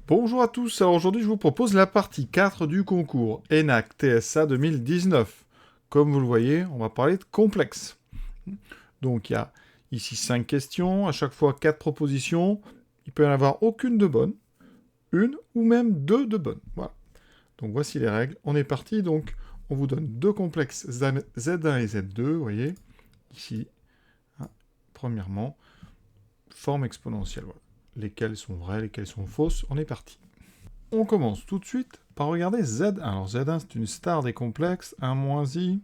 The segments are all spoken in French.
Bonjour à tous, alors aujourd'hui je vous propose la partie 4 du concours ENAC TSA 2019. Comme vous le voyez, on va parler de complexe. Donc il y a ici 5 questions, à chaque fois 4 propositions. Il peut y en avoir aucune de bonne, une ou même deux de bonnes. Voilà. Donc voici les règles. On est parti, donc on vous donne deux complexes Z1 et Z2, vous voyez, ici. Hein, premièrement, forme exponentielle. Voilà. Lesquelles sont vraies, lesquelles sont fausses. On est parti. On commence tout de suite par regarder Z1. Alors Z1, c'est une star des complexes, 1 moins I.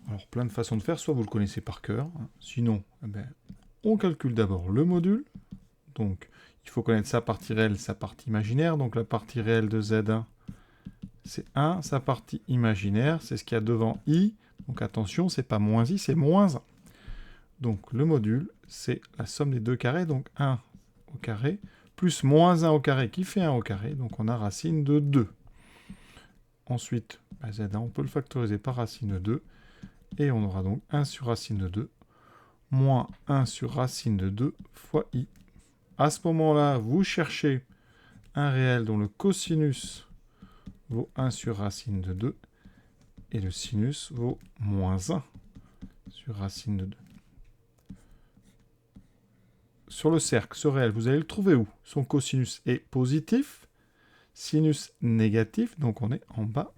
Alors plein de façons de faire, soit vous le connaissez par cœur, hein. Sinon, eh ben, on calcule d'abord le module. Donc il faut connaître sa partie réelle, sa partie imaginaire. Donc la partie réelle de Z1, c'est 1. Sa partie imaginaire, c'est ce qu'il y a devant I. Donc attention, c'est pas moins I, c'est moins 1. Donc le module, c'est la somme des deux carrés, donc 1 au carré, plus moins 1 au carré qui fait 1 au carré, donc on a racine de 2. Ensuite, Z1, on peut le factoriser par racine de 2, et on aura donc 1 sur racine de 2, moins 1 sur racine de 2 fois I. À ce moment-là, vous cherchez un réel dont le cosinus vaut 1 sur racine de 2, et le sinus vaut moins 1 sur racine de 2. Sur le cercle, ce réel, vous allez le trouver où? Son cosinus est positif, sinus négatif, donc on est en bas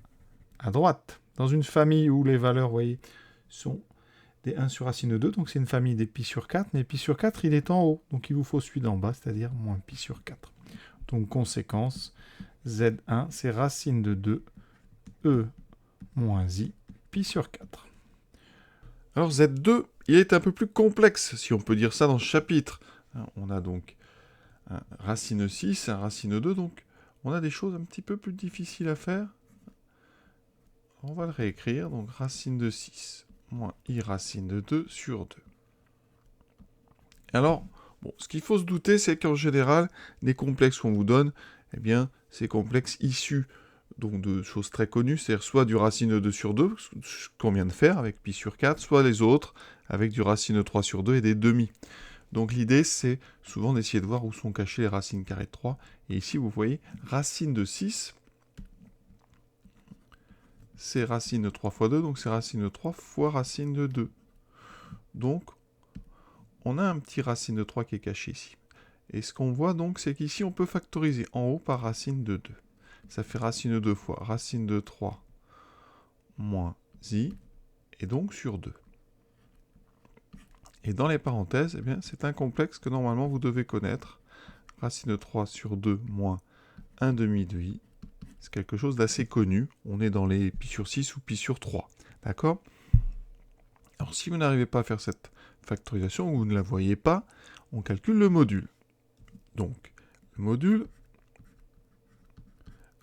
à droite. Dans une famille où les valeurs, vous voyez, sont des 1 sur racine de 2, donc c'est une famille des pi sur 4, mais pi sur 4, il est en haut, donc il vous faut celui d'en bas, c'est-à-dire moins pi sur 4. Donc conséquence, Z1, c'est racine de 2, E moins I, pi sur 4. Alors Z2, il est un peu plus complexe, si on peut dire ça dans ce chapitre. On a donc un racine 6, un racine 2, donc on a des choses un petit peu plus difficiles à faire. On va le réécrire, donc racine de 6 moins I racine de 2 sur 2. Alors, bon, ce qu'il faut se douter, c'est qu'en général, les complexes qu'on vous donne, eh bien, ces complexes issus donc, de choses très connues, c'est-à-dire soit du racine de 2 sur 2, ce qu'on vient de faire avec pi sur 4, soit les autres avec du racine de 3 sur 2 et des demi. Donc l'idée, c'est souvent d'essayer de voir où sont cachées les racines carrées de 3. Et ici, vous voyez, racine de 6, c'est racine de 3 fois 2, donc c'est racine de 3 fois racine de 2. Donc, on a un petit racine de 3 qui est caché ici. Et ce qu'on voit donc, c'est qu'ici, on peut factoriser en haut par racine de 2. Ça fait racine de 2 fois racine de 3 moins i, et donc sur 2. Et dans les parenthèses, eh bien, c'est un complexe que normalement vous devez connaître. Racine de 3 sur 2 moins 1 demi de i. C'est quelque chose d'assez connu. On est dans les pi sur 6 ou pi sur 3. D'accord? Alors si vous n'arrivez pas à faire cette factorisation, ou vous ne la voyez pas, on calcule le module. Donc, le module,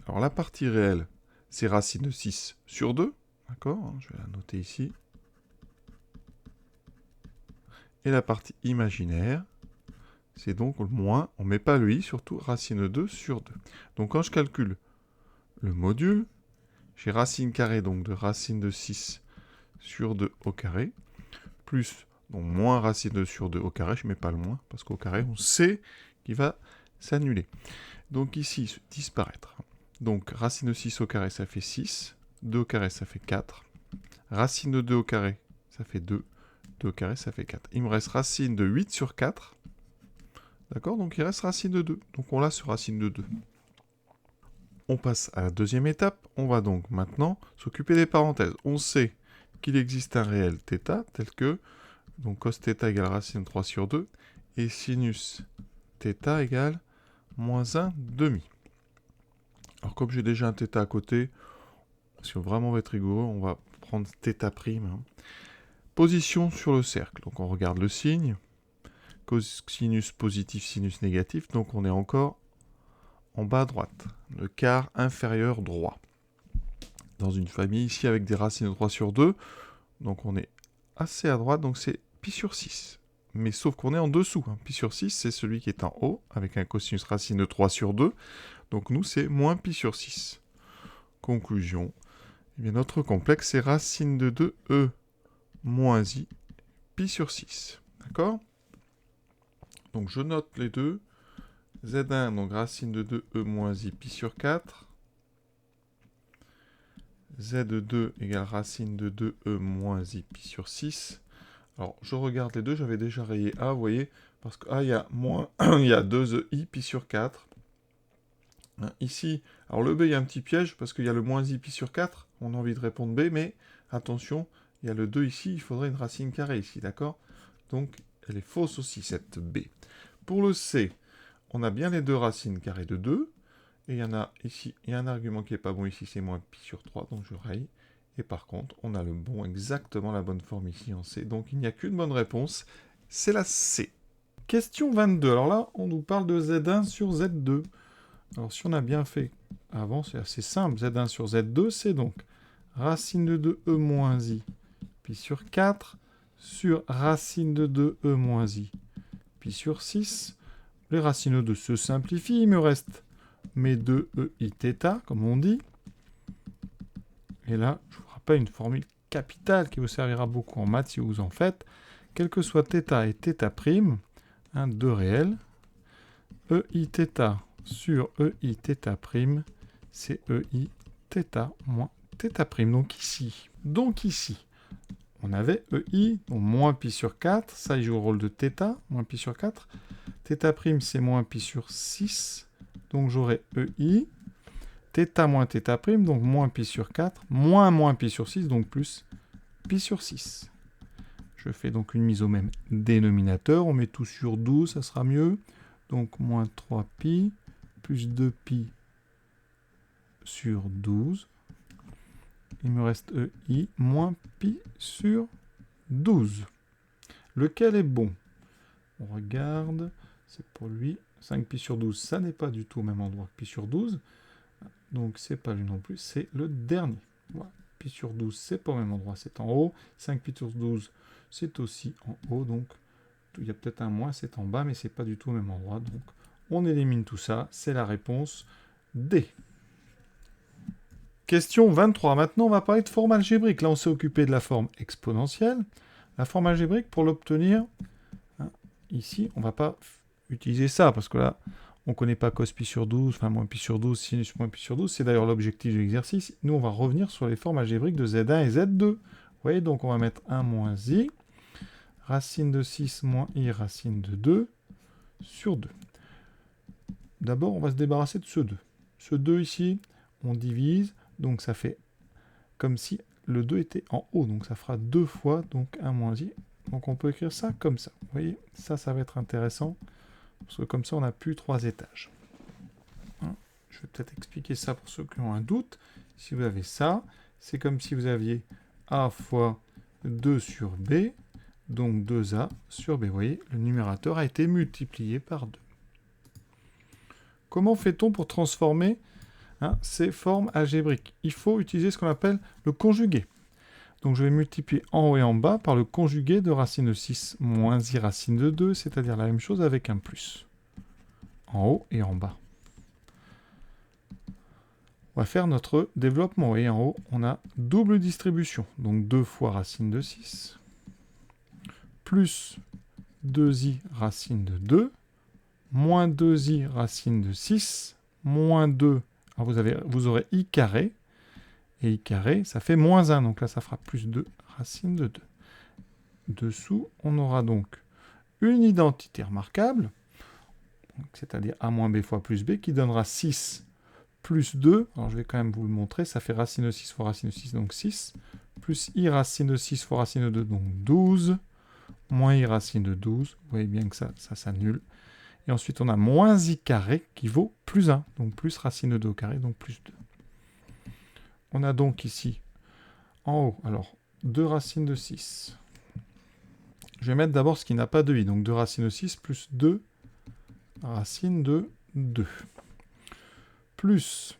alors la partie réelle, c'est racine de 6 sur 2, d'accord? Je vais la noter ici. Et la partie imaginaire, c'est donc le moins, on ne met pas le i, surtout racine de 2 sur 2. Donc quand je calcule le module, j'ai racine carrée donc de racine de 6 sur 2 au carré, plus donc moins racine de 2 sur 2 au carré, je ne mets pas le moins, parce qu'au carré, on sait qu'il va s'annuler. Donc ici, disparaître. Donc racine de 6 au carré, ça fait 6. 2 au carré, ça fait 4. Racine de 2 au carré, ça fait 2. 2 au carré, ça fait 4. Il me reste racine de 8 sur 4. D'accord? Donc il reste racine de 2. Donc on l'a sur racine de 2. On passe à la deuxième étape. On va donc maintenant s'occuper des parenthèses. On sait qu'il existe un réel θ, tel que donc cos θ égale racine de 3 sur 2, et sinus θ égale moins 1 demi. Alors comme j'ai déjà un θ à côté, si on veut vraiment être rigoureux, on va prendre θ'. Position sur le cercle. Donc on regarde le signe. Cosinus positif, sinus négatif. Donc on est encore en bas à droite. Le quart inférieur droit. Dans une famille ici avec des racines de 3 sur 2. Donc on est assez à droite. Donc c'est pi sur 6. Mais sauf qu'on est en dessous. Pi sur 6, c'est celui qui est en haut, avec un cosinus racine de 3 sur 2. Donc nous, c'est moins pi sur 6. Conclusion. Eh bien, notre complexe, c'est racine de 2e moins i, pi sur 6. D'accord? Donc je note les deux. Z1, donc racine de 2e moins i pi sur 4. Z2 égale racine de 2e moins i pi sur 6. Alors, je regarde les deux, j'avais déjà rayé A, vous voyez, parce que A, il y a moins, il y a 2i pi sur 4. Hein, ici, alors le B, il y a un petit piège, parce qu'il y a le moins i pi sur 4, on a envie de répondre B, mais attention, il y a le 2 ici, il faudrait une racine carrée ici, d'accord? Donc, elle est fausse aussi, cette B. Pour le C, on a bien les deux racines carrées de 2, et il y en a ici, il y a un argument qui n'est pas bon ici, c'est moins pi sur 3, donc je raye. Et par contre, on a le bon, exactement la bonne forme ici en C. Donc il n'y a qu'une bonne réponse, c'est la C. Question 22. Alors là, on nous parle de Z1 sur Z2. Alors si on a bien fait avant, c'est assez simple. Z1 sur Z2, c'est donc racine de 2e moins i pi sur 4 sur racine de 2e moins i pi sur 6. Les racines de se simplifient, il me reste mes 2i θ, comme on dit. Et là, je vous rappelle une formule capitale qui vous servira beaucoup en maths si vous en faites. Quel que soit θ et θ', deux réels, eiθ sur eiθ', c'est eiθ moins θ'. Donc ici, on avait ei, donc moins pi sur 4, ça il joue le rôle de θ, moins pi sur 4. θ' c'est moins pi sur 6, donc j'aurai ei. θ moins θ', donc moins pi sur 4, moins pi sur 6, donc plus pi sur 6. Je fais donc une mise au même dénominateur, on met tout sur 12, ça sera mieux. Donc moins 3pi, plus 2pi sur 12. Il me reste ei, moins pi sur 12. Lequel est bon? On regarde, c'est pour lui. 5pi sur 12, ça n'est pas du tout au même endroit que pi sur 12. Donc c'est pas lui non plus, c'est le dernier. Voilà. Pi sur 12, c'est pas au même endroit, c'est en haut. 5pi sur 12, c'est aussi en haut. Donc il y a peut-être un moins, c'est en bas, mais c'est pas du tout au même endroit. Donc on élimine tout ça, c'est la réponse D. Question 23. Maintenant, on va parler de forme algébrique. Là, on s'est occupé de la forme exponentielle. La forme algébrique, pour l'obtenir, hein, ici, on ne va pas utiliser ça, parce que là, on ne connaît pas cos pi sur 12, enfin moins pi sur 12, sinus moins pi sur 12. C'est d'ailleurs l'objectif de l'exercice. Nous, on va revenir sur les formes algébriques de Z1 et Z2. Vous voyez, donc on va mettre 1 moins i, racine de 6 moins i, racine de 2, sur 2. D'abord, on va se débarrasser de ce 2. Ce 2 ici, on divise, donc ça fait comme si le 2 était en haut. Donc ça fera 2 fois, donc 1 moins i. Donc on peut écrire ça comme ça. Vous voyez, ça va être intéressant, parce que comme ça, on n'a plus 3 étages. Hein, je vais peut-être expliquer ça pour ceux qui ont un doute. Si vous avez ça, c'est comme si vous aviez a fois 2 sur b, donc 2a sur b. Vous voyez, le numérateur a été multiplié par 2. Comment fait-on pour transformer ces formes algébriques? Il faut utiliser ce qu'on appelle le conjugué. Donc je vais multiplier en haut et en bas par le conjugué de racine de 6 moins i racine de 2, c'est-à-dire la même chose avec un plus. En haut et en bas. On va faire notre développement. Et en haut, on a double distribution. Donc 2 fois racine de 6, plus 2i racine de 2, moins 2i racine de 6, moins 2. Alors vous aurez i carré, et i carré, ça fait moins 1, donc là ça fera plus 2 racine de 2. Dessous, on aura donc une identité remarquable, c'est-à-dire a moins b fois plus b, qui donnera 6 plus 2, alors je vais quand même vous le montrer, ça fait racine de 6 fois racine de 6, donc 6, plus i racine de 6 fois racine de 2, donc 12, moins i racine de 12, vous voyez bien que ça s'annule. Et ensuite, on a moins i carré qui vaut plus 1, donc plus racine de 2 au carré, donc plus 2. On a donc ici, en haut, alors, 2 racines de 6. Je vais mettre d'abord ce qui n'a pas de i, donc 2 racines de 6 plus 2 racines de 2. Plus,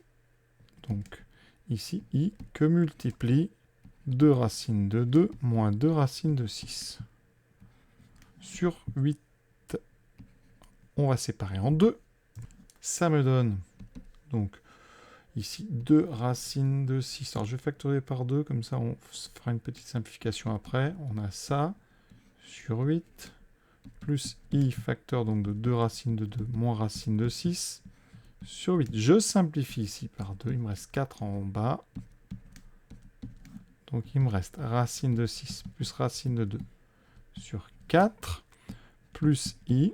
donc, ici, i que multiplie 2 racines de 2 moins 2 racines de 6. Sur 8. On va séparer en 2. Ça me donne, donc, ici, 2 racines de 6. Alors, je vais factoriser par 2, comme ça, on fera une petite simplification après. On a ça, sur 8, plus i facteur donc de 2 racines de 2 moins racine de 6 sur 8. Je simplifie ici par 2, il me reste 4 en bas. Donc il me reste racine de 6 plus racine de 2 sur 4 plus i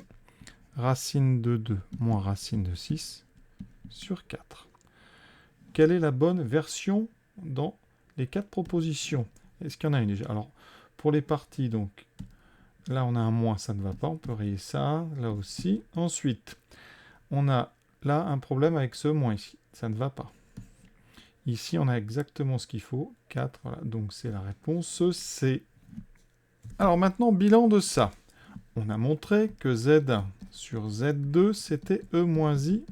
racine de 2 moins racine de 6 sur 4. Quelle est la bonne version dans les 4 propositions? Est-ce qu'il y en a une déjà? Alors, pour les parties, donc, là, on a un moins, ça ne va pas. On peut rayer ça, là aussi. Ensuite, on a là un problème avec ce moins ici. Ça ne va pas. Ici, on a exactement ce qu'il faut. 4, voilà. Donc, c'est la réponse C. Alors, maintenant, bilan de ça. On a montré que Z1 sur Z2, c'était E moins I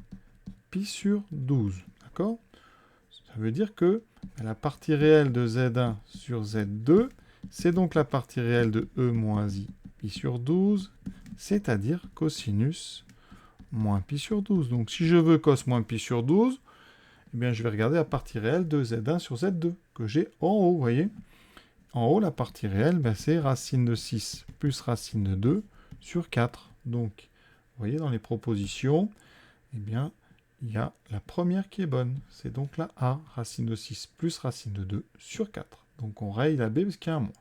pi sur 12. D'accord? Ça veut dire que la partie réelle de Z1 sur Z2, c'est donc la partie réelle de E moins I pi sur 12, c'est-à-dire cosinus moins pi sur 12. Donc si je veux cos moins pi sur 12, eh bien, je vais regarder la partie réelle de Z1 sur Z2, que j'ai en haut, vous voyez. En haut, la partie réelle, ben, c'est racine de 6 plus racine de 2 sur 4. Donc, vous voyez, dans les propositions, eh bien, il y a la première qui est bonne. C'est donc la A, racine de 6 plus racine de 2 sur 4. Donc on raye la B parce qu'il y a un moins.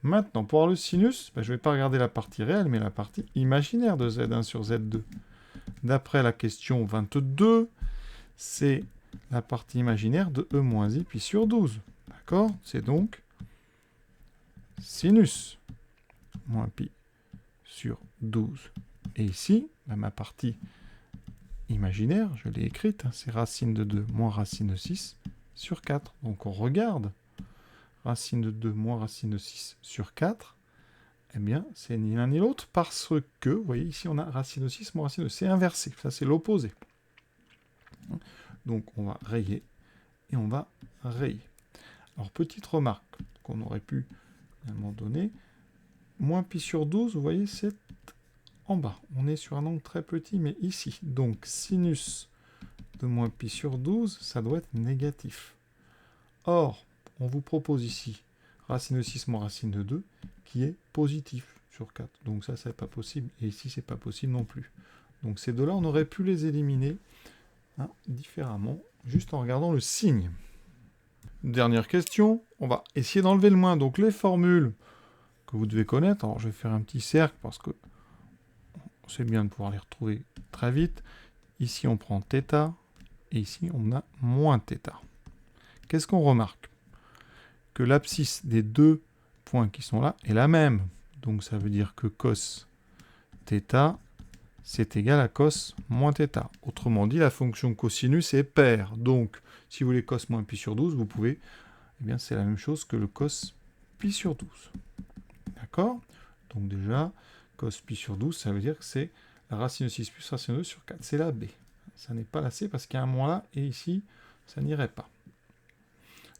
Maintenant, pour avoir le sinus, ben, je ne vais pas regarder la partie réelle, mais la partie imaginaire de Z1 sur Z2. D'après la question 22, c'est la partie imaginaire de E moins I pi sur 12. D'accord? C'est donc sinus moins pi sur 12. Et ici, ben, ma partie imaginaire, je l'ai écrite, hein, c'est racine de 2 moins racine de 6 sur 4. Donc on regarde racine de 2 moins racine de 6 sur 4. Eh bien, c'est ni l'un ni l'autre parce que, vous voyez, ici on a racine de 6 moins racine de 2. C'est inversé, ça c'est l'opposé. Donc on va rayer et on va rayer. Alors petite remarque qu'on aurait pu finalement donner. Moins pi sur 12, vous voyez, c'est en bas. On est sur un angle très petit, mais ici. Donc, sinus de moins pi sur 12, ça doit être négatif. Or, on vous propose ici racine de 6 moins racine de 2, qui est positif sur 4. Donc ça, c'est pas possible. Et ici, c'est pas possible non plus. Donc ces deux-là, on aurait pu les éliminer différemment, juste en regardant le signe. Dernière question. On va essayer d'enlever le moins. Donc les formules que vous devez connaître. Alors, je vais faire un petit cercle parce que c'est bien de pouvoir les retrouver très vite. Ici, on prend θ, et ici, on a moins θ. Qu'est-ce qu'on remarque? Que l'abscisse des deux points qui sont là est la même. Donc, ça veut dire que cos θ, c'est égal à cos moins θ. Autrement dit, la fonction cosinus est paire. Donc, si vous voulez cos moins pi sur 12, vous pouvez... Eh bien, c'est la même chose que le cos pi sur 12. D'accord? Donc déjà, cos pi sur 12, ça veut dire que c'est la racine de 6 plus racine de 2 sur 4. C'est la B. Ça n'est pas la C parce qu'il y a un moins là, et ici, ça n'irait pas.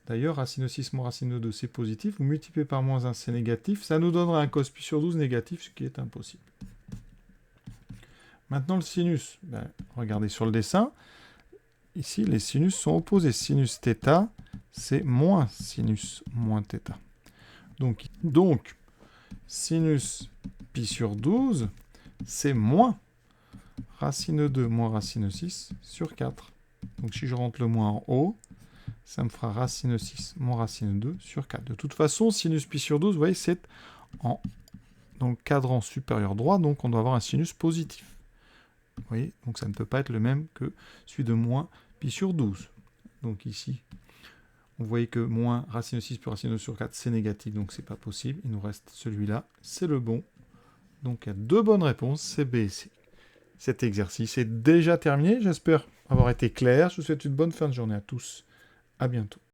D'ailleurs, racine de 6 moins racine de 2, c'est positif. Vous multipliez par moins 1, c'est négatif. Ça nous donnera un cos pi sur 12 négatif, ce qui est impossible. Maintenant, le sinus. Ben, regardez sur le dessin. Ici, les sinus sont opposés. Sinus θ, c'est moins sinus moins θ. Donc, sinus pi sur 12, c'est moins racine de 2 moins racine de 6 sur 4. Donc si je rentre le moins en haut, ça me fera racine de 6 moins racine de 2 sur 4. De toute façon, sinus pi sur 12, vous voyez, c'est dans le cadran supérieur droit, donc on doit avoir un sinus positif. Vous voyez, donc ça ne peut pas être le même que celui de moins pi sur 12. Donc ici, vous voyez que moins racine de 6 plus racine de 2 sur 4, c'est négatif, donc c'est pas possible. Il nous reste celui-là, c'est le bon. Donc il y a deux bonnes réponses, c'est B et C. Cet exercice est déjà terminé. J'espère avoir été clair. Je vous souhaite une bonne fin de journée à tous. À bientôt.